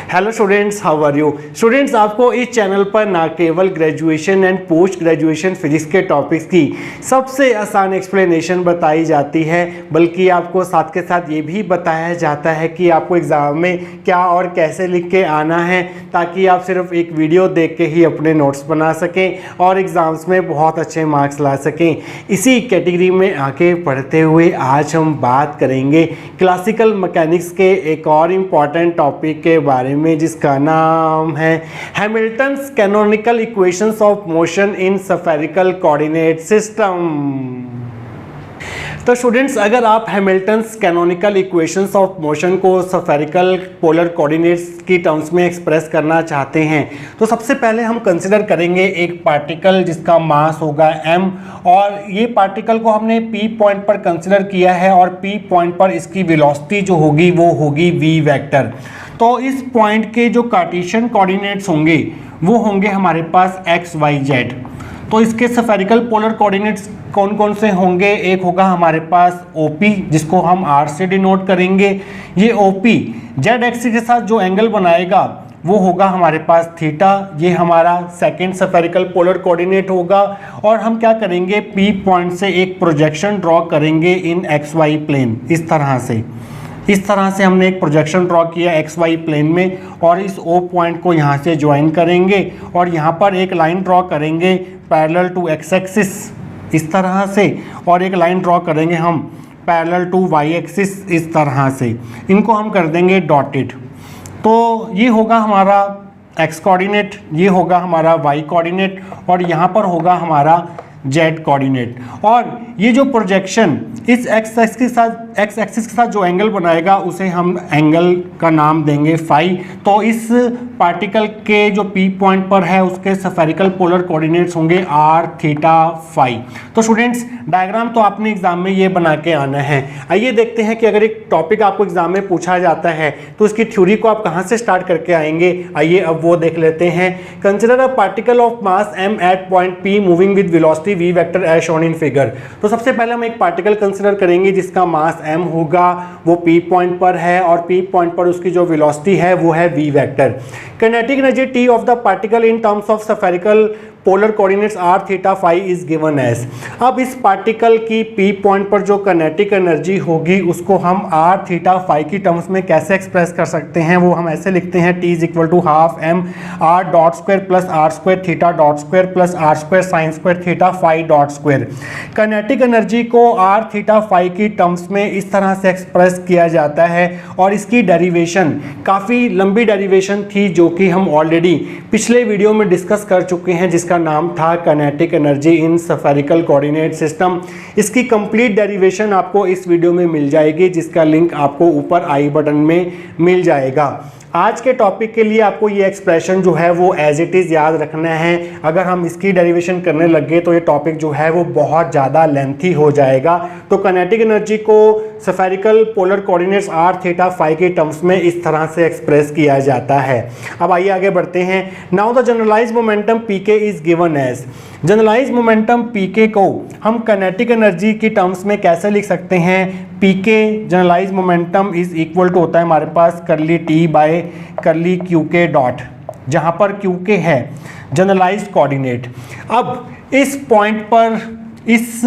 Hello students, how are you students. आपको इस channel पर ना केवल graduation and post graduation physics के टॉपिक्स की सबसे आसान एक्सप्लेनेशन बताई जाती है, बल्कि आपको साथ के साथ ये भी बताया जाता है कि आपको एग्ज़ाम में क्या और कैसे लिख के आना है, ताकि आप सिर्फ एक वीडियो देख के ही अपने नोट्स बना सकें और एग्ज़ाम्स में बहुत अच्छे मार्क्स ला सकें। इसी कैटेगरी में आगे बढ़ते हुए आज हम बात करेंगे क्लासिकल मैकेनिक्स के एक और इम्पॉर्टेंट टॉपिक के बारे में, जिसका नाम है Hamilton's canonical equations of motion in spherical coordinate system. तो स्टूडेंट्स, अगर आप Hamilton's canonical equations of motion को स्फेरिकल पोलर कोऑर्डिनेट्स की टर्म्स में एक्सप्रेस करना चाहते हैं, तो सबसे पहले हम कंसिडर करेंगे एक पार्टिकल जिसका मास होगा m, और ये पार्टिकल को हमने p पॉइंट पर कंसिडर किया है और p पॉइंट पर इसकी वेलोसिटी जो होगी वो होगी v वेक्टर। तो इस पॉइंट के जो कार्टेशियन कोऑर्डिनेट्स होंगे वो होंगे हमारे पास x y z। तो इसके स्फेरिकल पोलर कोऑर्डिनेट्स कौन कौन से होंगे? एक होगा हमारे पास OP, जिसको हम R से डिनोट करेंगे। ये OP z एक्सिस के साथ जो एंगल बनाएगा वो होगा हमारे पास थीटा। ये हमारा सेकंड स्फेरिकल पोलर कोऑर्डिनेट होगा। और हम क्या करेंगे, P पॉइंट से एक प्रोजेक्शन ड्रॉ करेंगे इन XY प्लेन। इस तरह से हमने एक प्रोजेक्शन ड्रॉ किया XY प्लेन में, और इस O पॉइंट को यहाँ से ज्वाइन करेंगे और यहाँ पर एक लाइन ड्रॉ करेंगे पैरेलल टू x एक्सिस इस तरह से, और एक लाइन ड्रॉ करेंगे हम पैरेलल टू y एक्सिस इस तरह से। इनको हम कर देंगे डॉटेड। तो ये होगा हमारा x कोऑर्डिनेट, ये होगा हमारा y कोऑर्डिनेट, और यहाँ पर होगा हमारा z कोऑर्डिनेट। और ये जो प्रोजेक्शन इस x एक्सिस के साथ जो एंगल बनाएगा उसे हम एंगल का नाम देंगे फाई। तो इस पार्टिकल के जो p पॉइंट पर है उसके स्फेरिकल पोलर कोऑर्डिनेट्स होंगे r थीटा फाई। तो स्टूडेंट्स, डायग्राम तो आपने एग्जाम में ये बना के आना है। आइए देखते हैं कि अगर एक टॉपिक आपको एग्जाम में पूछा जाता है तो इसकी थ्योरी को आप कहाँ से स्टार्ट करके आएंगे। आइए अब वो देख लेते हैं। Consider a particle of mass m at point p moving with velocity v vector as shown in figure. तो सबसे पहले हम एक पार्टिकल कंसिडर करेंगे जिसका मास m होगा, वो p पॉइंट पर है और p पॉइंट पर उसकी जो वेलोसिटी है वो है v vector. Kinetic energy T of the particle in terms of spherical polar coordinates r theta phi is given as. अब इस पार्टिकल की p पॉइंट पर जो काइनेटिक एनर्जी होगी उसको हम r थीटा फाई की टर्म्स में कैसे एक्सप्रेस कर सकते हैं, वो हम ऐसे लिखते हैं T is equal to half m r dot square plus r square theta dot square plus r square sine square theta phi dot square. Kinetic energy को r थीटा फाई की टर्म्स में इस तरह से एक्सप्रेस किया जाता है, और इसकी डेरिवेशन काफ़ी लंबी डेरिवेशन थी जो कि हम ऑलरेडी पिछले वीडियो में डिस्कस कर चुके हैं, जिसका नाम था kinetic energy in spherical coordinate system. इसकी कंप्लीट डेरिवेशन आपको इस वीडियो में मिल जाएगी, जिसका लिंक आपको ऊपर आई बटन में मिल जाएगा। आज के टॉपिक के लिए आपको ये एक्सप्रेशन जो है वो एज इट इज़ याद रखना है। अगर हम इसकी डेरिवेशन करने लगे तो ये टॉपिक जो है वो बहुत ज़्यादा लेंथी हो जाएगा। तो काइनेटिक एनर्जी को spherical polar coordinates r theta phi के टर्म्स में इस तरह से एक्सप्रेस किया जाता है। अब आइए आगे बढ़ते हैं। Now the generalized momentum pk is given as. Generalized momentum pk को हम काइनेटिक एनर्जी की टर्म्स में कैसे लिख सकते हैं? pk generalized momentum is equal to होता है हमारे पास curly t by curly qk dot, जहाँ पर qk है जनरलाइज्ड कोऑर्डिनेट। अब इस पॉइंट पर इस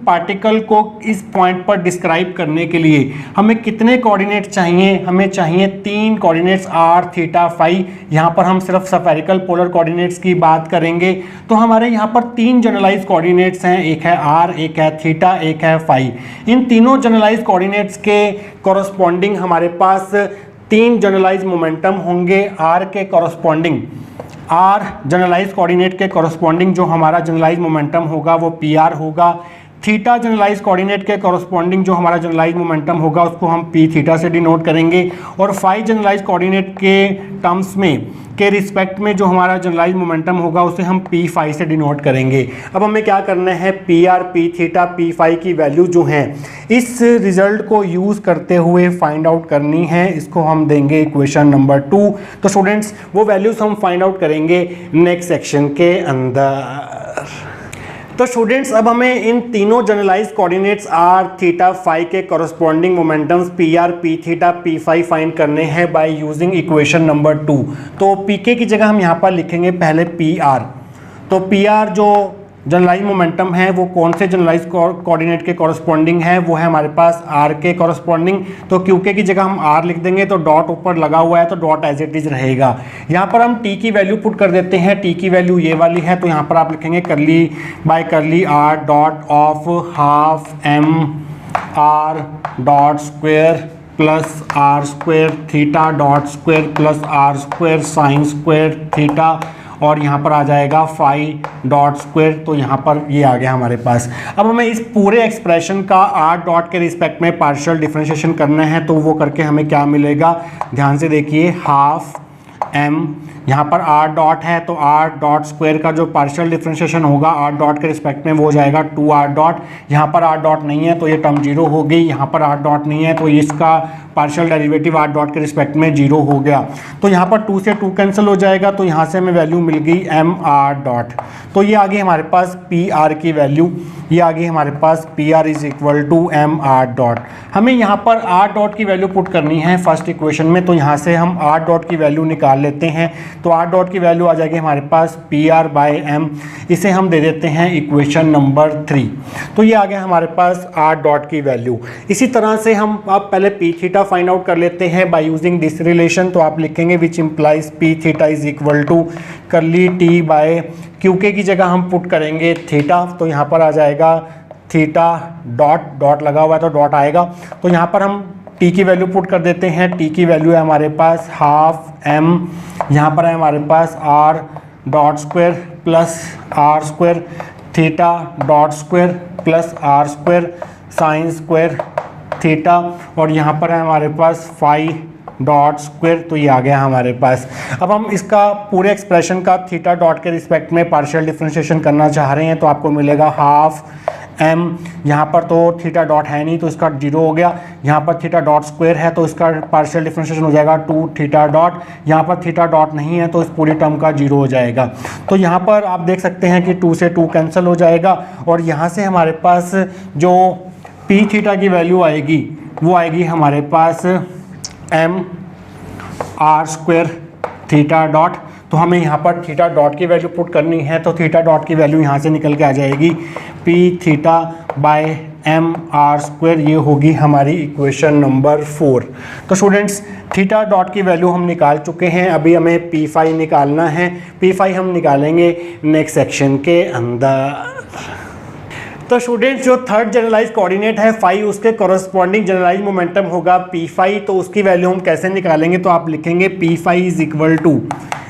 पार्टिकल को इस पॉइंट पर डिस्क्राइब करने के लिए हमें कितने कोऑर्डिनेट चाहिए? हमें चाहिए 3 कोऑर्डिनेट्स r थीटा फाई। यहाँ पर हम सिर्फ स्फेरिकल पोलर कोऑर्डिनेट्स की बात करेंगे। तो हमारे यहाँ पर 3 जनरलाइज्ड कोऑर्डिनेट्स हैं, एक है r, एक है थीटा, एक है फाई। इन तीनों जनरलाइज्ड कोऑर्डिनेट्स के कॉरस्पॉन्डिंग हमारे पास 3 जनरलाइज्ड मोमेंटम होंगे। r के कॉरस्पॉन्डिंग r जनरलाइज कोऑर्डिनेट के कॉरस्पॉन्डिंग जो हमारा जनरलाइज मोमेंटम होगा वो pr होगा। थीटा जनरलाइज कोऑर्डिनेट के कॉरस्पॉन्डिंग जो हमारा जनरलाइज मोमेंटम होगा उसको हम p थीटा से डिनोट करेंगे। और फाई जनरलाइज कोऑर्डिनेट के टर्म्स में के रिस्पेक्ट में जो हमारा जनरलाइज मोमेंटम होगा उसे हम p फाई से डिनोट करेंगे। अब हमें क्या करना है, pr p theta p phi की वैल्यू जो हैं इस रिजल्ट को यूज़ करते हुए फाइंड आउट करनी है। इसको हम देंगे इक्वेशन नंबर 2। तो स्टूडेंट्स, वो वैल्यूज हम फाइंड आउट करेंगे नेक्स्ट सेक्शन के अंदर। तो स्टूडेंट्स अब हमें इन तीनों generalize coordinates r, theta, phi के corresponding momentums pr, p theta, p phi find करने हैं बाय यूजिंग इक्वेशन नंबर 2। तो pk की जगह हम यहाँ पर लिखेंगे पहले pr। तो pr जो जनरलाइज मोमेंटम है वो कौन से जनरलाइज कोऑर्डिनेट के कॉरस्पॉन्डिंग है, वो है हमारे पास r के कॉरस्पॉन्डिंग। तो qk की जगह हम r लिख देंगे, तो डॉट ऊपर लगा हुआ है तो डॉट एज इट इज रहेगा। यहाँ पर हम t की वैल्यू पुट कर देते हैं, t की वैल्यू ये वाली है, तो यहाँ पर आप लिखेंगे करली by curly r dot of half m r dot square plus r square theta dot square plus r square sine square theta, और यहाँ पर आ जाएगा फाई डॉट स्क्वेयर। तो यहाँ पर ये आ गया हमारे पास। अब हमें इस पूरे एक्सप्रेशन का आर डॉट के रिस्पेक्ट में पार्शियल डिफरेंशिएशन करना है, तो वो करके हमें क्या मिलेगा, ध्यान से देखिए, हाफ m, यहाँ पर r डॉट है तो r डॉट स्क्वायर का जो पार्शियल डिफरेंशिएशन होगा r डॉट के रिस्पेक्ट में वो हो जाएगा 2r डॉट। यहाँ पर r डॉट नहीं है तो ये टर्म जीरो हो गई, यहाँ पर r डॉट नहीं है तो इसका पार्शियल डेरिवेटिव r डॉट के रिस्पेक्ट में जीरो हो गया। तो यहाँ पर 2 से 2 कैंसिल हो जाएगा, तो यहाँ से हमें वैल्यू मिल गई mr डॉट। तो ये आ गई हमारे पास pr की वैल्यू, ये आ गई हमारे पास pr is equal to mr dot. हमें यहाँ पर r डॉट की वैल्यू पुट करनी है फर्स्ट इक्वेशन में, तो यहाँ से हम r डॉट की वैल्यू निकाल लेते हैं। तो r डॉट की वैल्यू आ जाएगी हमारे पास pr बाय m, इसे हम दे देते हैं इक्वेशन नंबर 3। तो ये आ गया हमारे पास r डॉट की वैल्यू। इसी तरह से हम अब पहले p थीटा फाइंड आउट कर लेते हैं बाय यूजिंग दिस रिलेशन। तो आप लिखेंगे which implies p theta is equal to curly t by qk की जगह हम पुट करेंगे थीटा, तो यहाँ पर आ जाएगा थीटा डॉट, डॉट लगा हुआ है तो डॉट आएगा। तो यहाँ पर हम t की वैल्यू पुट कर देते हैं, t की वैल्यू है हमारे पास हाफ m, यहाँ पर है हमारे पास r dot square plus r square theta dot square plus r square sine square theta, और यहाँ पर है हमारे पास फाई डॉट स्क्वायर। तो ये आ गया हमारे पास। अब हम इसका पूरे एक्सप्रेशन का थीटा डॉट के रिस्पेक्ट में पार्शियल डिफरेंशिएशन करना चाह रहे हैं, तो आपको मिलेगा हाफ m, यहाँ पर तो थीटा डॉट है नहीं तो इसका जीरो हो गया, यहाँ पर थीटा डॉट स्क्वायर है तो इसका पार्शियल डिफरेंशिएशन हो जाएगा 2 थीटा डॉट, यहाँ पर थीटा डॉट नहीं है तो इस पूरी टर्म का जीरो हो जाएगा। तो यहाँ पर आप देख सकते हैं कि 2 से 2 कैंसिल हो जाएगा, और यहाँ से हमारे पास जो p थीटा की वैल्यू आएगी वो आएगी हमारे पास m r square theta dot. तो हमें यहाँ पर थीटा डॉट की वैल्यू पुट करनी है, तो थीटा डॉट की वैल्यू यहाँ से निकल के आ जाएगी p theta by m r square, ये होगी हमारी इक्वेशन नंबर 4। तो स्टूडेंट्स थीटा डॉट की वैल्यू हम निकाल चुके हैं, अभी हमें p फाई निकालना है। p फाई हम निकालेंगे नेक्स्ट सेक्शन के अंदर। तो स्टूडेंट्स जो थर्ड जनरलाइज कोऑर्डिनेट है फाई, उसके कॉरस्पॉन्डिंग जनरलाइज मोमेंटम होगा पी फाई। तो उसकी वैल्यू हम कैसे निकालेंगे, तो आप लिखेंगे p phi is equal to,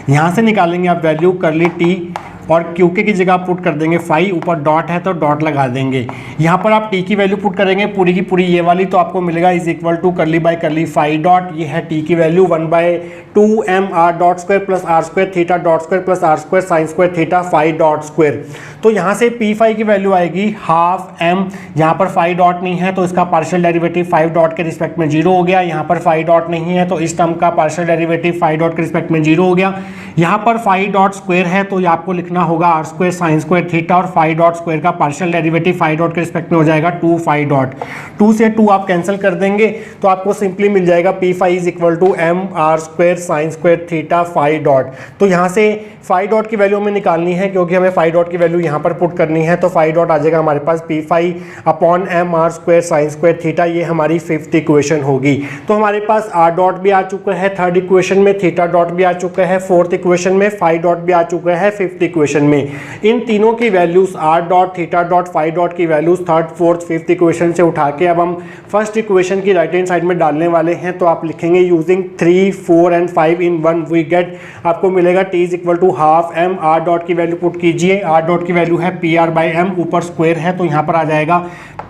यहाँ से निकालेंगे आप वैल्यू करली टी, और क्यूके की जगह पुट कर देंगे फाई, ऊपर डॉट है तो डॉट लगा देंगे। यहाँ पर आप टी की वैल्यू पुट करेंगे पूरी की पूरी ये वाली, तो आपको मिलेगा is equal to curly by curly phi dot, ये है टी की value 1/2 m r dot square plus r square theta dot square plus r square sine square theta phi dot square. तो यहाँ से पी फाई की value आएगी half m, यहाँ पर फाई डॉट नहीं है तो इसका पार्शियल डेरिवेटिव 5 डॉट के रिस्पेक्ट में जीरो हो गया, यहाँ पर फाई डॉट नहीं है तो इस टर्म का पार्शियल डेरिवेटिव 5 डॉट के रिस्पेक्ट में जीरो हो गया। यहाँ पर फाई डॉट स्क्वायर है तो आपको लिखना होगा r square sine square theta, और फाई डॉट स्क्वायर का पार्शियल डेरिवेटिव 5 डॉट के रिस्पेक्ट में हो जाएगा 2 फाई डॉट। 2 से 2 आप कैंसिल कर देंगे तो आपको सिंपली मिल जाएगा p phi is equal to m r square sine square theta phi dot. तो यहाँ से फाई डॉट की वैल्यू हमें निकालनी है, क्योंकि हमें फाई डॉट की वैल्यू यहाँ पर पुट करनी है, तो फाई डॉट आ जाएगा हमारे पास p phi upon m r square sine square theta, ये हमारी फिफ्थ इक्वेशन होगी। तो हमारे पास r डॉट भी आ चुका है थर्ड इक्वेशन में, थीटा डॉट भी आ चुका है फोर्थ इक्वेशन में, फाई डॉट भी आ चुका है फिफ्थ इक्वेशन में। इन तीनों की values r dot theta dot phi dot की values third fourth fifth equation से उठा के अब हम फर्स्ट इक्वेशन की राइट हैंड साइड में डालने वाले हैं। तो आप लिखेंगे using 3, 4 and 5 in one we get, आपको मिलेगा t is equal to half m, r dot की वैल्यू पुट कीजिए, r डॉट की वैल्यू है पी आर बाई एम, ऊपर स्क्वायर है तो यहाँ पर आ जाएगा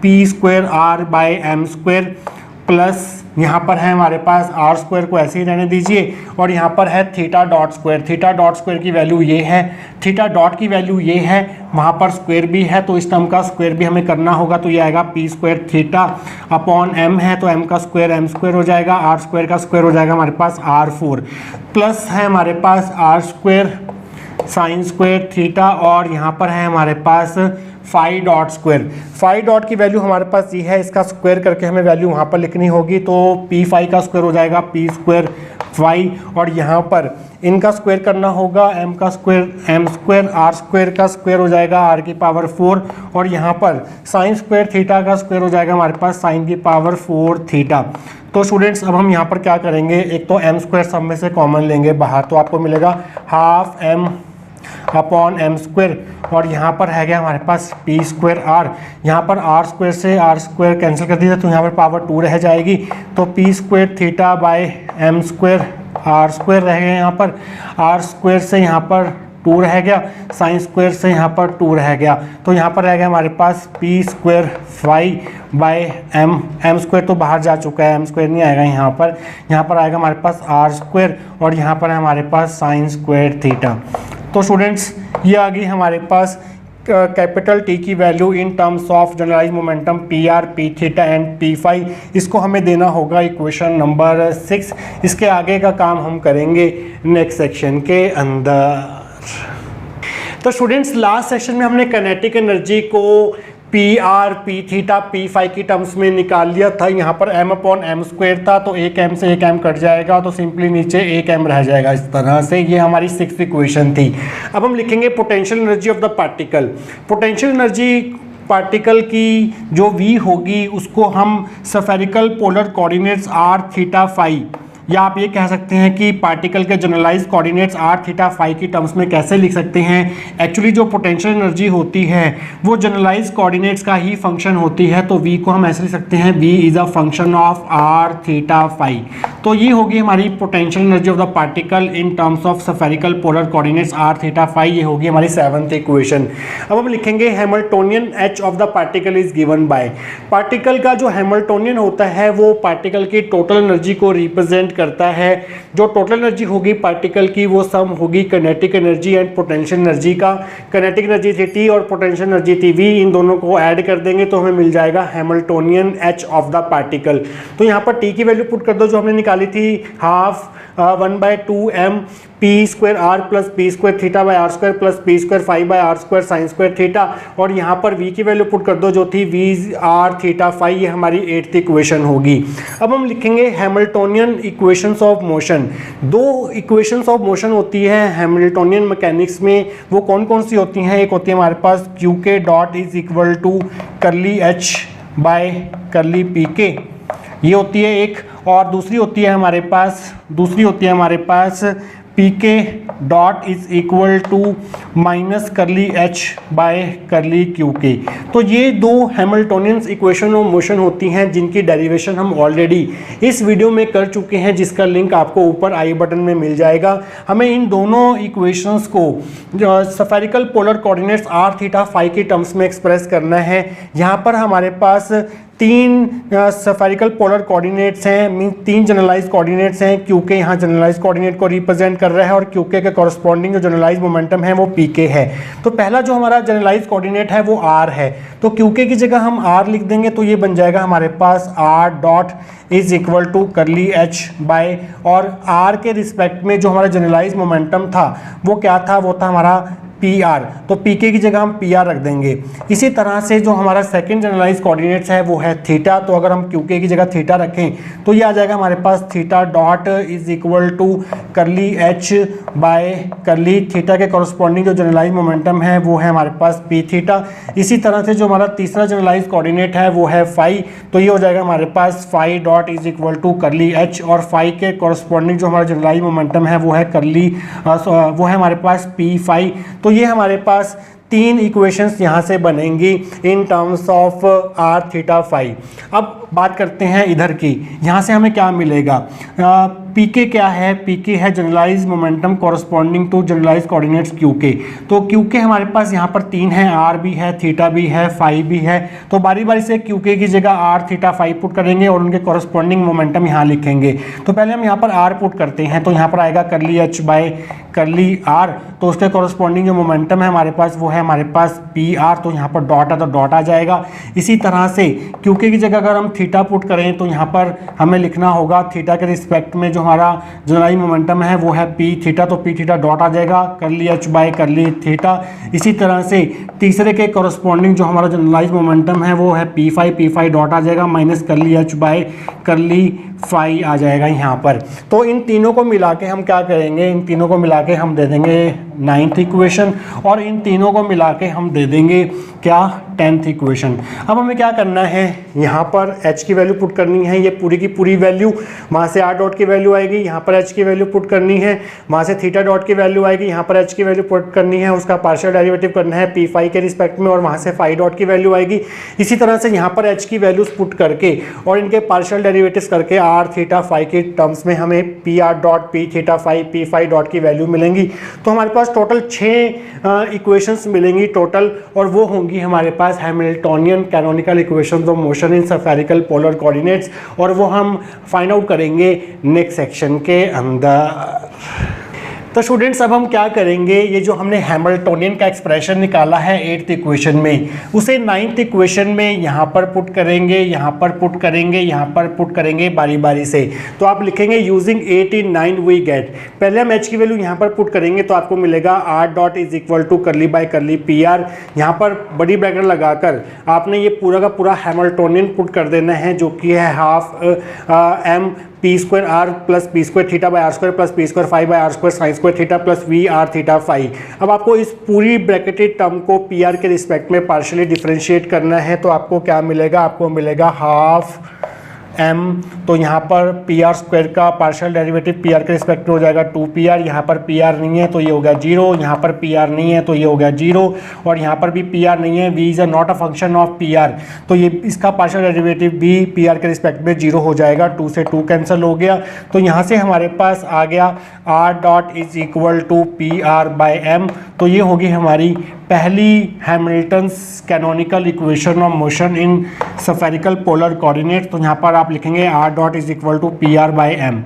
p square r by m square, plus यहाँ पर है हमारे पास r स्क्वायर को ऐसे ही रहने दीजिए, और यहाँ पर है theta dot square. Theta dot square की वैल्यू ये है, थीटा डॉट की वैल्यू ये है, वहाँ पर स्क्वायर भी है तो इस टर्म का स्क्वायर भी हमें करना होगा, तो ये आएगा P square theta upon m है तो m का स्क्वायर m स्क्वायर हो जाएगा, r स्क्वायर का स्क्वायर हो जाएगा हमारे पास r4, प्लस है हमारे पास r square sine square theta, और यहाँ पर है हमारे पास phi dot square. Phi dot की वैल्यू हमारे पास ये है, इसका स्क्वायर करके हमें वैल्यू वहाँ पर लिखनी होगी, तो पी फाई का स्क्वायर हो जाएगा पी स्क्वायर फाई, और यहाँ पर इनका स्क्वायर करना होगा, एम का square m square, r square का स्क्वायर हो जाएगा आर की पावर 4, और यहाँ पर साइन स्क्वायर थीटा का स्क्वायर हो जाएगा हमारे पास साइन की पावर 4 थीटा। तो स्टूडेंट्स अब हम यहाँ पर क्या करेंगे, एक तो एम स्क्वायर सब में से कॉमन लेंगे बाहर, तो आपको मिलेगा half m upon m square, और यहाँ पर है गया हमारे पास पी स्क्वायर आर, यहाँ पर आर स्क्वायर से आर स्क्वायर कैंसिल कर दीजिए तो यहाँ पर पावर 2 रह जाएगी, तो p square theta by m square r square रह गया, यहाँ पर आर स्क्वायर से यहाँ पर 2 रह गया, साइन स्क्वायर से यहाँ पर 2 रह गया, तो यहाँ पर रह गया हमारे पास p square phi by m square तो बाहर जा चुका है, एम स्क्वायर नहीं आएगा यहाँ पर आएगा हमारे पास आर स्क्वायर, और यहाँ पर है हमारे पास साइन स्क्वायर थीटा। तो स्टूडेंट्स ये आ गई हमारे पास कैपिटल टी की value in terms of generalize momentum p r, p theta and p phi. इसको हमें देना होगा इक्वेशन नंबर 6। इसके आगे का काम हम करेंगे नेक्स्ट सेक्शन के अंदर। तो स्टूडेंट्स लास्ट सेक्शन में हमने काइनेटिक एनर्जी को p r, p theta, p phi की टर्म्स में निकाल लिया था। यहाँ पर एम अपॉन एम स्क्वायर था, तो एक एम से एक एम कट जाएगा, तो सिंपली नीचे एक एम रह जाएगा इस तरह से। ये हमारी 6th इक्वेशन थी। अब हम लिखेंगे potential energy of the particle. Potential energy particle की जो V होगी उसको हम spherical polar coordinates r theta phi, या आप ये कह सकते हैं कि पार्टिकल के generalize coordinates r theta phi की टर्म्स में कैसे लिख सकते हैं। एक्चुअली जो पोटेंशियल एनर्जी होती है वो जनरलाइज कोऑर्डिनेट्स का ही फंक्शन होती है, तो V को हम ऐसे लिख सकते हैं V is a function of are theta phi. तो ये होगी हमारी potential energy of the particle in terms of spherical polar coordinates r theta phi. ये होगी हमारी 7th इक्वेशन। अब हम लिखेंगे Hamiltonian H of the particle is given by. Particle का जो हैमिल्टोनियन होता है वो पार्टिकल की टोटल एनर्जी को रिप्रेजेंट करता है। जो टोटल एनर्जी होगी पार्टिकल की वो सम होगी kinetic energy and potential energy का। काइनेटिक एनर्जी थी T और पोटेंशियल एनर्जी थी V, इन दोनों को ऐड कर देंगे तो हमें मिल जाएगा Hamiltonian H of the particle. तो यहाँ पर T की वैल्यू पुट कर दो जो हमने निकाली थी, half 1/2m p square r plus p square theta by r square plus p square phi by r square sine square theta, और यहाँ पर V की वैल्यू पुट कर दो जो थी V आर थीटा फाई। ये हमारी 8th इक्वेशन होगी। अब हम लिखेंगे Hamiltonian equations of motion. 2 equations of motion होती है हैमिल्टोनियन मैकेनिक्स में, वो कौन कौन सी होती हैं। एक होती है हमारे पास क्यू के dot is equal to curly H by curly P के, ये होती है एक, और दूसरी होती है हमारे पास p k dot is equal to minus curly H by curly q k. तो ये 2 हैमिल्टोनियंस इक्वेशन ऑफ मोशन होती हैं जिनकी डेरिवेशन हम ऑलरेडी इस वीडियो में कर चुके हैं, जिसका लिंक आपको ऊपर आई बटन में मिल जाएगा। हमें इन दोनों इक्वेशंस को spherical polar coordinates r theta phi की टर्म्स में एक्सप्रेस करना है। यहाँ पर हमारे पास 3 स्फेरिकल पोलर कोऑर्डिनेट्स हैं, मीन 3 जनरलाइज कोऑर्डिनेट्स हैं। क्यूके यहाँ जनरलाइज कोऑर्डिनेट को रिप्रेजेंट कर रहा है, और क्यूके के कॉरस्पॉन्डिंग जो जनरलाइज मोमेंटम है वो पीके है। तो पहला जो हमारा जनरलाइज कोऑर्डिनेट है वो आर है, तो क्यूके की जगह हम आर लिख देंगे, तो ये बन जाएगा हमारे पास R dot is equal to curly H by, और आर के रिस्पेक्ट में जो हमारा जनरलाइज मोमेंटम था वो क्या था, वो था हमारा पी आर, तो पी के की जगह हम पी आर रख देंगे। इसी तरह से जो हमारा सेकंड जनरलाइज कोऑर्डिनेट्स है वो है थीटा, तो अगर हम क्यू के की जगह थीटा रखें तो ये आ जाएगा हमारे पास theta dot is equal to curly H by curly theta के कॉरस्पॉन्डिंग जो जनरलाइज मोमेंटम है वो है हमारे पास पी थीटा। इसी तरह से जो हमारा तीसरा जनरलाइज कोऑर्डिनेट है वो है फाई, तो ये हो जाएगा हमारे पास phi dot is equal to curly H, और फाई के कॉरस्पॉन्डिंग जो हमारा जनरलाइज मोमेंटम है वो है वो है हमारे पास पी फाई। तो ये हमारे पास 3 इक्वेशंस यहाँ से बनेंगी in terms of are theta phi. अब बात करते हैं इधर की, यहाँ से हमें क्या मिलेगा। पीके क्या है, पीके है generalize momentum corresponding to generalize coordinates q k. तो क्यूके हमारे पास यहाँ पर 3 है, आर भी है, थीटा भी है, फाई भी है। तो बारी बारी से क्यूके की जगह आर थीटा फाई पुट करेंगे और उनके कॉरस्पॉन्डिंग मोमेंटम यहाँ लिखेंगे। तो पहले हम यहाँ पर आर पुट करते हैं, तो यहाँ पर आएगा करली H बाय करली आर, तो उसके कॉरस्पॉन्डिंग जो मोमेंटम है हमारे पास वो है हमारे पास पी आर, तो यहाँ पर डॉट है तो डॉट आ जाएगा। इसी तरह से क्यूके की जगह अगर हम थीटा पुट करें तो यहाँ पर हमें लिखना होगा थीटा के रिस्पेक्ट में जो हमारा जनरलाइज मोमेंटम है वो है पी थीटा, तो पी थीटा डॉट आ जाएगा करली एच बाय करली थीटा। इसी तरह से तीसरे के कॉरस्पॉन्डिंग जो हमारा जनरलाइज मोमेंटम है वो है पी फाई डॉट आ जाएगा minus curly H by curly phi आ जाएगा यहाँ पर। तो इन तीनों को मिला के हम क्या करेंगे, इन तीनों को मिला के हम दे देंगे 9th इक्वेशन और इन तीनों को मिला के हम दे देंगे क्या 10th इक्वेशन। अब हमें क्या करना है, यहाँ पर h की वैल्यू पुट करनी है, ये पूरी की पूरी वैल्यू, वहाँ से r डॉट की वैल्यू आएगी, यहाँ पर h की वैल्यू पुट करनी है, वहाँ से थीटा डॉट की वैल्यू आएगी, यहाँ पर h की वैल्यू पुट करनी है, उसका पार्शियल डेरिवेटिव करना है पी फाई के रिस्पेक्ट में और वहाँ से फाई डॉट की वैल्यू आएगी। इसी तरह से यहाँ पर h की वैल्यूज पुट करके और इनके पार्शियल डेरिवेटिव्स करके r थीटा फाई के टर्म्स में हमें p r dot p theta phi p phi dot की वैल्यू मिलेंगी। तो हमारे पास टोटल 6 इक्वेशंस मिलेंगी टोटल, और वो होंगी हमारे पास Hamiltonian canonical equations of motion in spherical polar coordinates, और वो हम फाइंड आउट करेंगे नेक्स्ट सेक्शन के अंदर। तो स्टूडेंट्स अब हम क्या करेंगे, ये जो हमने हैमिल्टोनियन का एक्सप्रेशन निकाला है 8th इक्वेशन में, उसे 9th इक्वेशन में यहाँ पर पुट करेंगे, यहाँ पर पुट करेंगे, यहाँ पर पुट करेंगे बारी बारी से। तो आप लिखेंगे यूजिंग 8 in 9 वी गेट। पहले हम h की वैल्यू यहाँ पर पुट करेंगे तो आपको मिलेगा r dot is equal to curly by curly p r. यहाँ पर बड़ी ब्रैकेट लगाकर आपने ये पूरा का पूरा हैमिल्टोनियन पुट कर देना है, जो कि है half m p square r plus p square theta by r square plus p square phi by r square sine square theta plus v r theta phi. अब आपको इस पूरी ब्रैकेटेड टर्म को पी आर के respect में partially differentiate करना है, तो आपको क्या मिलेगा, आपको मिलेगा हाफ m। तो यहाँ पर पी आर स्क्वायर का पार्शियल डेरिवेटिव पी आर के रिस्पेक्ट में हो जाएगा 2pr, यहाँ पर पी आर नहीं है तो ये हो गया 0, यहाँ पर पी आर नहीं है तो ये हो गया 0, और यहाँ पर भी पी आर नहीं है, v is a not a function of P R, तो ये इसका पार्शियल डेरिवेटिव भी पी आर के रिस्पेक्ट में 0 हो जाएगा, 2 से 2 कैंसिल हो गया। तो यहाँ से हमारे पास आ गया r dot is equal to p r by m. तो ये होगी हमारी पहली Hamilton's canonical equation of motion in spherical polar coordinate. तो यहाँ पर आप लिखेंगे r dot is equal to p r by m.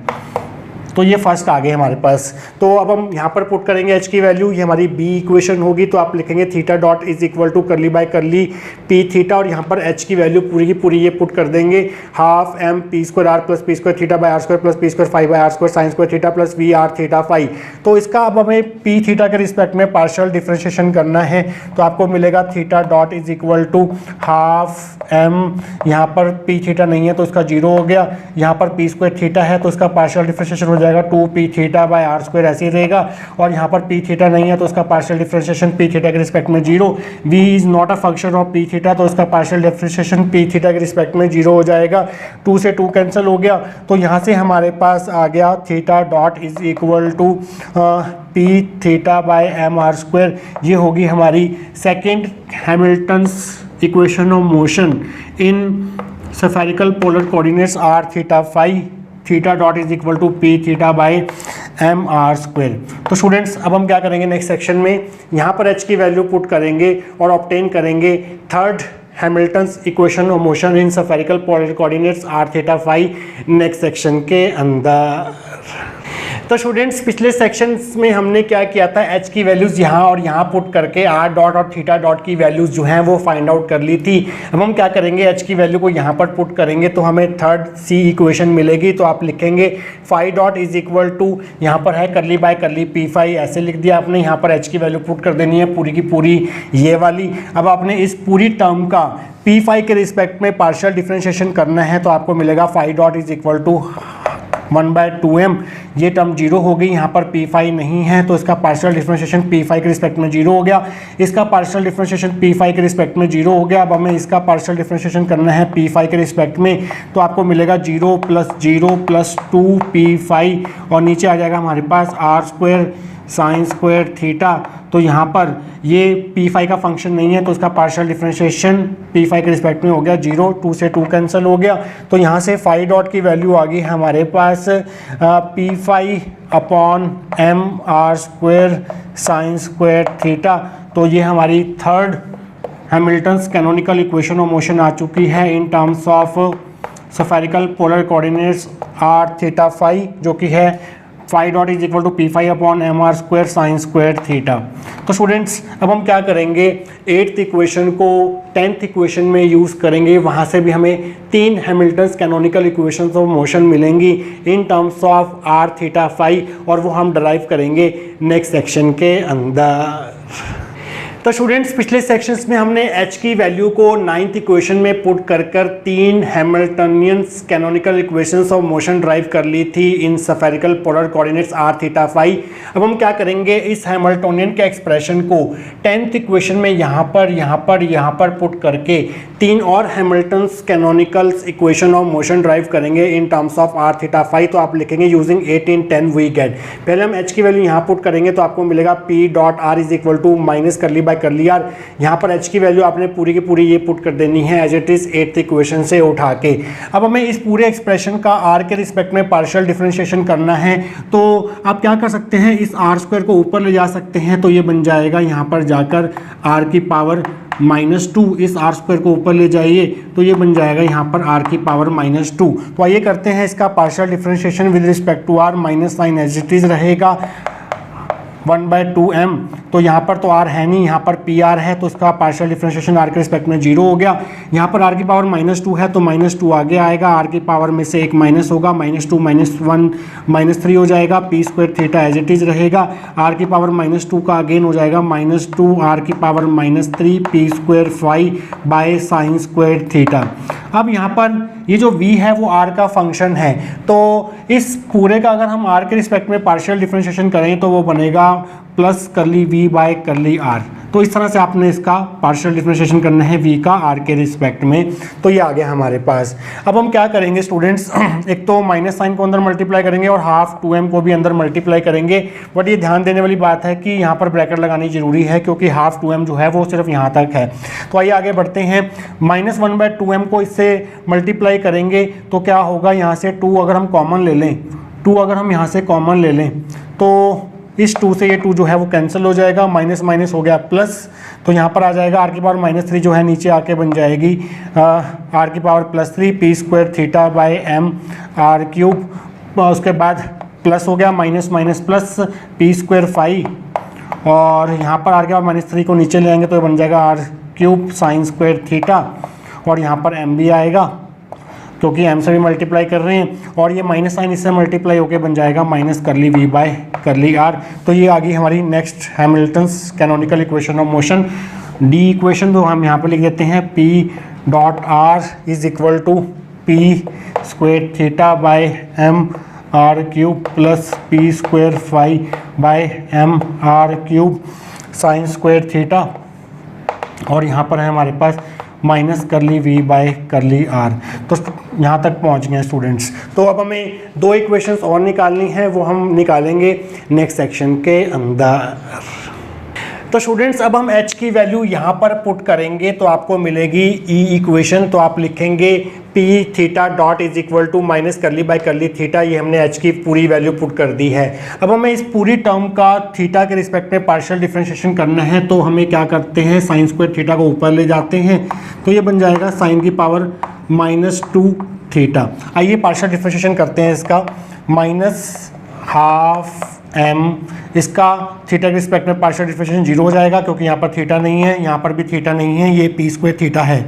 तो ये फर्स्ट आ गए हमारे पास। तो अब हम यहाँ पर पुट करेंगे h की वैल्यू, ये हमारी b इक्वेशन होगी, तो आप लिखेंगे theta dot is equal to curly by curly p theta, और यहाँ पर h की वैल्यू पूरी की पूरी ये पुट कर देंगे half m p square r plus p square theta by r square plus p square phi by r square sine square theta plus v r theta phi. तो इसका अब हमें p थीटा के रिस्पेक्ट में partial differentiation करना है, तो आपको मिलेगा theta dot is equal to half m, यहाँ पर p थीटा नहीं है तो इसका 0 हो गया, यहाँ पर p स्क्वायर थीटा है तो इसका पार्शियल डिफरेंशिएशन हो जाएगा 2p theta by r square ऐसे ही रहेगा, और यहाँ पर p थीटा नहीं है तो इसका पार्शियल डिफरेंशिएशन p थीटा के रिस्पेक्ट में 0, v is not a function of p theta तो इसका पार्शियल डिफरेंशिएशन p थीटा के रिस्पेक्ट में 0 हो जाएगा, 2 से 2 कैंसिल हो गया। तो यहाँ से हमारे पास आ गया theta dot is equal to p theta by m are square. ये होगी हमारी second Hamilton's equation of motion in spherical polar coordinates r theta phi, theta dot is equal to p theta by m are square. तो students अब हम क्या करेंगे next section में, यहाँ पर h की वैल्यू पुट करेंगे और ऑब्टेन करेंगे third Hamilton's equation of motion in spherical polar coordinates r theta phi next section के अंदर। तो स्टूडेंट्स पिछले सेक्शंस में हमने क्या किया था, h की वैल्यूज़ यहाँ और यहाँ पुट करके r डॉट और थीटा डॉट की वैल्यूज़ जो हैं वो फाइंड आउट कर ली थी। अब हम क्या करेंगे, h की वैल्यू को यहाँ पर पुट करेंगे तो हमें थर्ड c इक्वेशन मिलेगी। तो आप लिखेंगे phi dot is equal to, यहाँ पर है करली बाय करली पी फाई, ऐसे लिख दिया आपने, यहाँ पर h की वैल्यू पुट कर देनी है पूरी की पूरी ये वाली। अब आपने इस पूरी टर्म का पी फाई के रिस्पेक्ट में पार्शियल डिफरेंशिएशन करना है, तो आपको मिलेगा phi dot is equal to 1/2m। ये टर्म 0 हो गई, यहाँ पर पी फाई नहीं है तो इसका पार्शियल डिफरेंशिएशन पी फाई के रिस्पेक्ट में 0 हो गया, इसका पार्शियल डिफरेंशिएशन पी फाई के रिस्पेक्ट में 0 हो गया। अब हमें इसका पार्शियल डिफरेंशिएशन करना है पी फाई के रिस्पेक्ट में, तो आपको मिलेगा 0 प्लस 2 पी फाई, और नीचे आ जाएगा हमारे पास R square sine square theta. तो यहाँ पर ये पी फाई का फंक्शन नहीं है तो इसका पार्शियल डिफरेंशिएशन पी फाई के रिस्पेक्ट में हो गया 0, 2 से 2 कैंसिल हो गया। तो यहाँ से फाई डॉट की वैल्यू आ गई हमारे पास p phi upon m are square sine square theta. तो ये हमारी third Hamilton's canonical equation of motion आ चुकी है in terms of spherical polar coordinates r theta phi, जो कि है phi dot is equal to p phi upon m are square sine square theta. तो स्टूडेंट्स अब हम क्या करेंगे, 8th इक्वेशन को 10th इक्वेशन में यूज़ करेंगे। वहाँ से भी हमें 3 Hamilton's canonical equations of motion मिलेंगी in terms of are theta phi, और वो हम डराइव करेंगे नेक्स्ट सेक्शन के अंदर। तो स्टूडेंट्स पिछले सेक्शंस में हमने h की वैल्यू को 9th इक्वेशन में पुट कर 3 Hamiltonian canonical equations of motion derive कर ली थी in spherical polar coordinates r theta phi. अब हम क्या करेंगे, इस हैमिल्टनियन के एक्सप्रेशन को 10th इक्वेशन में यहाँ पर पुट करके 3 और Hamilton's canonical equation of motion derive करेंगे in terms of r theta phi. तो आप लिखेंगे यूजिंग 8 इन 10 वी गेट। पहले हम h की वैल्यू यहाँ पुट करेंगे तो आपको मिलेगा p dot r is equal to minus curly bye कर लिया। यहाँ पर h की वैल्यू आपने पूरी की पूरी ये पुट कर देनी है as it is 8th equation से उठा के। अब हमें इस पूरे एक्सप्रेशन का r के रिस्पेक्ट में पार्शियल डिफरेंशिएशन करना है, तो आप क्या कर सकते हैं, इस r स्क्वायर को ऊपर ले जा सकते हैं। तो ये बन जाएगा यहाँ पर जाकर r की पावर -2, इस r स्क्वायर को ऊपर ले जाइए तो ये बन जाएगा यहाँ पर r की पावर -2। तो आइए करते हैं इसका partial differentiation with respect to r, minus sine as it is रहेगा 1/2m। तो यहाँ पर तो r है नहीं, यहाँ पर PR है, तो इसका पार्शियल डिफरेंशिएशन r के रिस्पेक्ट में 0 हो गया। यहाँ पर r की पावर -2 है तो -2 आगे आएगा, r की पावर में से एक माइनस होगा, -2 -1 -3 हो जाएगा, p square theta as it is रहेगा। r की पावर -2 का अगेन हो जाएगा -2 r की power -3 p square phi by sine square theta. अब यहाँ पर ये जो v है वो r का फंक्शन है, तो इस पूरे का अगर हम r के रिस्पेक्ट में पार्शियल डिफरेंशिएशन करें तो वो बनेगा plus curly v by curly r। तो इस तरह से आपने इसका पार्शियल डिफरेंशिएशन करना है v का r के रिस्पेक्ट में। तो ये आ गया हमारे पास। अब हम क्या करेंगे स्टूडेंट्स, एक तो माइनस साइन को अंदर मल्टीप्लाई करेंगे और हाफ 2m को भी अंदर मल्टीप्लाई करेंगे। बट ये ध्यान देने वाली बात है कि यहाँ पर ब्रैकेट लगानी जरूरी है क्योंकि हाफ 2m जो है वो सिर्फ यहाँ तक है। तो आइए आगे बढ़ते हैं, -1/2m को इससे मल्टीप्लाई करेंगे तो क्या होगा, यहाँ से 2 अगर हम कॉमन ले लें, 2 अगर हम यहाँ से कॉमन ले लें तो इस 2 से ये 2 जो है वो कैंसिल हो जाएगा, माइनस माइनस हो गया प्लस। तो यहाँ पर आ जाएगा r की पावर -3 जो है नीचे आके बन जाएगी r की power +3 p square theta by m r cube. उसके बाद प्लस हो गया, minus minus plus p square phi, और यहाँ पर r की पावर -3 को नीचे ले आएंगे तो बन जाएगा r cube sine square theta, और यहाँ पर m भी आएगा क्योंकि m से भी मल्टीप्लाई कर रहे हैं, और ये माइनस साइन इससे मल्टीप्लाई होके बन जाएगा minus curly v by curly r। तो ये आ गई हमारी next Hamilton's canonical equation of motion. The equation तो हम यहाँ पे लिख देते हैं p dot r is equal to p square theta by m r cube plus p square phi by m r cube sine square theta, और यहाँ पर है हमारे पास minus curly v by curly r। तो यहाँ तक पहुँच गए स्टूडेंट्स। तो अब हमें 2 इक्वेशंस और निकालनी है, वो हम निकालेंगे नेक्स्ट सेक्शन के अंदर। तो स्टूडेंट्स अब हम h की वैल्यू यहाँ पर पुट करेंगे तो आपको मिलेगी ई इक्वेशन। तो आप लिखेंगे p theta dot is equal to minus curly by curly theta. ये हमने h की पूरी वैल्यू पुट कर दी है। अब हमें इस पूरी टर्म का थीटा के रिस्पेक्ट में पार्शियल डिफरेंशिएशन करना है, तो हमें क्या करते हैं, साइन स्क्वायर थीटा को ऊपर ले जाते हैं तो ये बन जाएगा साइन की पावर -2 थीटा। आइए पार्शियल डिफरेंशिएशन करते हैं इसका, -12m, इसका थीटा के रिस्पेक्ट में पार्शियल डिफरेंशिएशन 0 हो जाएगा क्योंकि यहाँ पर थीटा नहीं है, यहाँ पर भी थीटा नहीं है, ये p स्क्वायर थीटा है।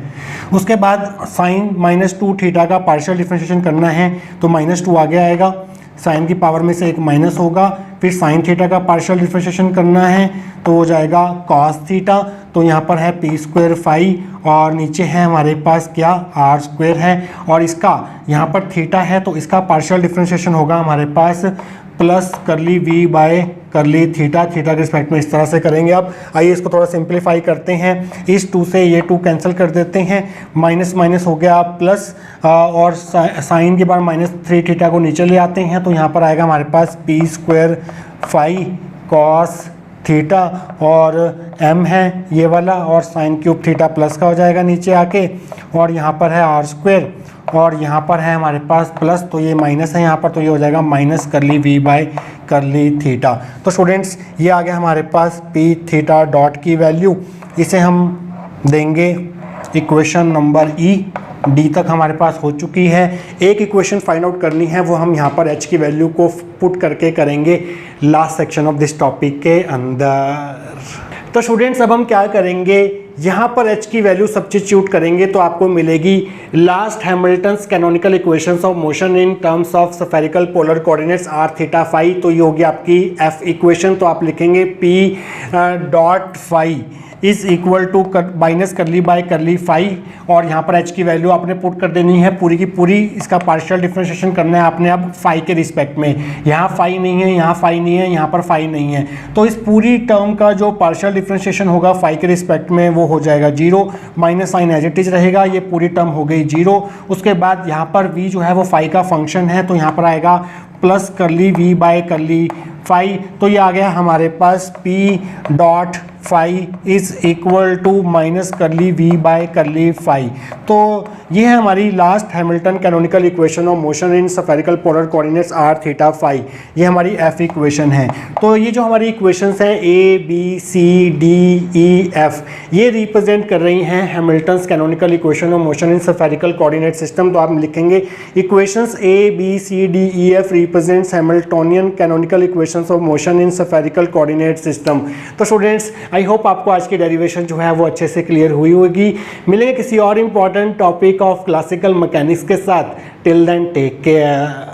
उसके बाद साइन -2 थीटा का पार्शियल डिफरेंशिएशन करना है तो -2 आगे आएगा, साइन की पावर में से एक माइनस होगा, फिर साइन थीटा का पार्शियल डिफरेंशिएशन करना है तो हो जाएगा कॉस थीटा। तो यहाँ पर है p स्क्वायर फाई और नीचे है हमारे पास क्या, r स्क्वायर है, और इसका यहाँ पर थीटा है तो इसका पार्शियल डिफरेंशिएशन होगा हमारे पास plus curly v by curly theta. Theta के रिस्पेक्ट में इस तरह से करेंगे। अब आइए इसको थोड़ा सिंप्लीफाई करते हैं, इस 2 से ये 2 कैंसिल कर देते हैं, माइनस माइनस हो गया प्लस, और साइन के बाद -3 थीटा को नीचे ले आते हैं तो यहाँ पर आएगा हमारे पास p square phi cos theta, और m है ये वाला, और साइन क्यूब थीटा प्लस का हो जाएगा नीचे आके, और यहाँ पर है r स्क्वायर, और यहाँ पर है हमारे पास प्लस, तो ये माइनस है यहाँ पर, तो ये हो जाएगा minus curly v by curly theta. तो स्टूडेंट्स ये आ गया हमारे पास p थीटा डॉट की वैल्यू। इसे हम देंगे इक्वेशन नंबर ई। डी तक हमारे पास हो चुकी है। एक इक्वेशन फाइंड आउट करनी है, वो हम यहाँ पर एच की वैल्यू को पुट करके करेंगे last section of this topic के अंदर। तो स्टूडेंट्स अब हम क्या करेंगे, यहाँ पर h की वैल्यू सब्स्टिट्यूट करेंगे तो आपको मिलेगी last Hamilton's canonical equations of motion in terms of spherical polar coordinates r theta phi. तो ये होगी आपकी f इक्वेशन। तो आप लिखेंगे p dot phi is equal to minus curly by curly phi, और यहाँ पर h की वैल्यू आपने पुट कर देनी है पूरी की पूरी। इसका पार्शियल डिफरेंशिएशन करना है आपने अब फाई के रिस्पेक्ट में। यहाँ फाई नहीं है, यहाँ फाई नहीं है, यहाँ पर फाई नहीं है, तो इस पूरी टर्म का जो पार्शियल डिफरेंशिएशन होगा फाई के रिस्पेक्ट में वो हो जाएगा 0, minus sine as it is रहेगा, ये पूरी टर्म हो गई 0। उसके बाद यहाँ पर v जो है वो फाई का फंक्शन है, तो यहाँ पर आएगा plus curly v by curly phi. तो ये आ गया हमारे पास p dot phi is equal to minus curly v by curly phi. तो ये है हमारी last Hamilton canonical equation of motion in spherical polar coordinates r theta phi. ये हमारी f इक्वेशन है। तो ये जो हमारी इक्वेशंस हैं a b c d e f, ये रिप्रेजेंट कर रही हैं Hamilton's canonical equation of motion in spherical coordinate system. तो आप लिखेंगे equations a b c d e f represents Hamiltonian canonical equations of motion in spherical coordinate system. तो students I hope आपको आज की डेरिवेशन जो है वो अच्छे से क्लियर हुई होगी। मिलेंगे किसी और important topic of classical mechanics के साथ। Till then take care.